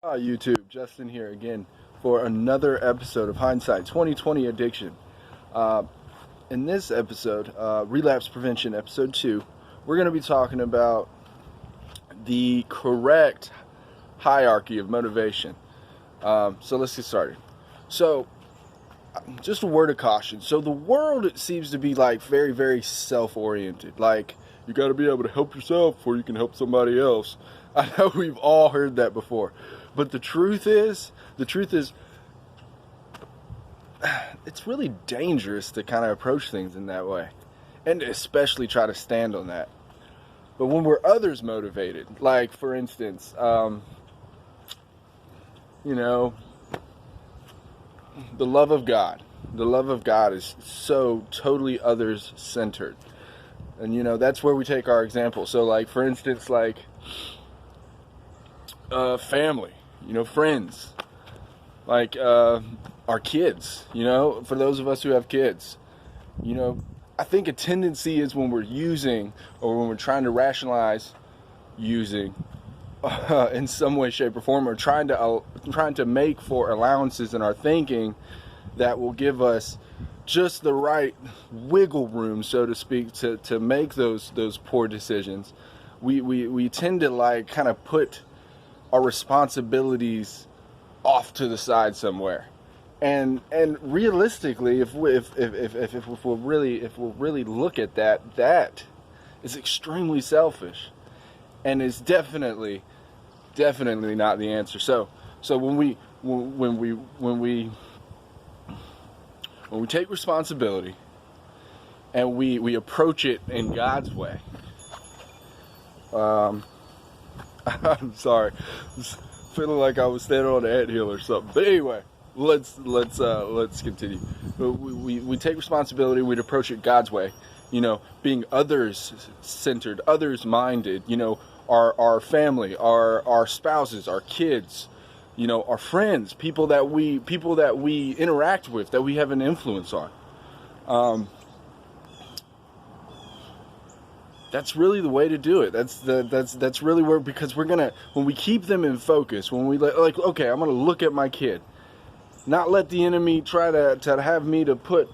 Hi YouTube, Justin here again for another episode of Hindsight 2020 Addiction. In this episode, Relapse Prevention Episode 2, we're going to be talking about the correct hierarchy of motivation. So let's get started. So, just a word of caution. So the world, it seems to be like very, very self-oriented. Like, you got to be able to help yourself before you can help somebody else. I know we've all heard that before. But the truth is, it's really dangerous to kind of approach things in that way. And especially try to stand on that. But when we're others motivated, like for instance, the love of God. The love of God is so totally others centered. And that's where we take our example. So like for instance, like family. Friends, like our kids, for those of us who have kids, I think a tendency is when we're using or when we're trying to rationalize using in some way, shape, or form, or trying to make for allowances in our thinking that will give us just the right wiggle room, so to speak, to make those poor decisions. We tend to like kind of put our responsibilities off to the side somewhere, and realistically, if we'll really look at that, that is extremely selfish, and is definitely not the answer. So when we take responsibility and we approach it in God's way. I'm sorry, feeling like I was standing on an anthill or something. But anyway, let's continue. We take responsibility. We'd approach it God's way. Being others-centered, others-minded. Our family, our spouses, our kids. Our friends, people that we interact with, that we have an influence on. That's really the way to do it. That's really where, because when we keep them in focus, when we like, okay, I'm gonna look at my kid, not let the enemy try to have me to put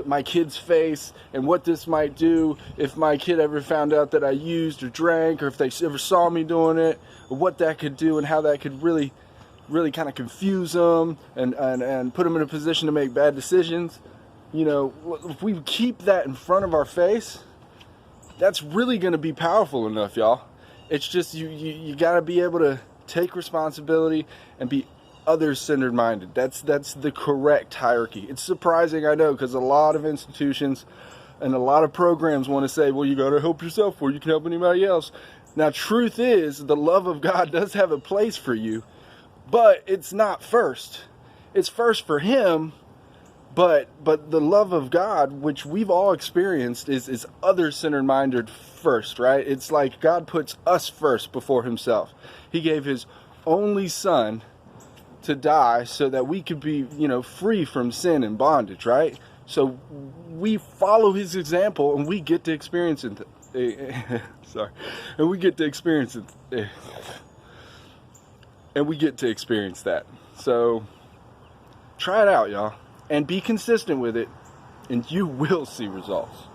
my kid's face and what this might do if my kid ever found out that I used or drank, or if they ever saw me doing it, or what that could do and how that could really kind of confuse them and put them in a position to make bad decisions. If we keep that in front of our face, that's really going to be powerful enough, y'all. It's just you got to be able to take responsibility and be others-centered minded. That's the correct hierarchy. It's surprising, I know, because a lot of institutions and a lot of programs want to say, well, you got to help yourself before you can help anybody else. Now, truth is, the love of God does have a place for you, but it's not first. It's first for Him. But the love of God, which we've all experienced, is other-centered minded first, right? It's like God puts us first before Himself. He gave His only Son to die so that we could be, free from sin and bondage, right? So we follow His example, and we get to experience it. And we get to experience it. And we get to experience that. So try it out, y'all. And be consistent with it, and you will see results.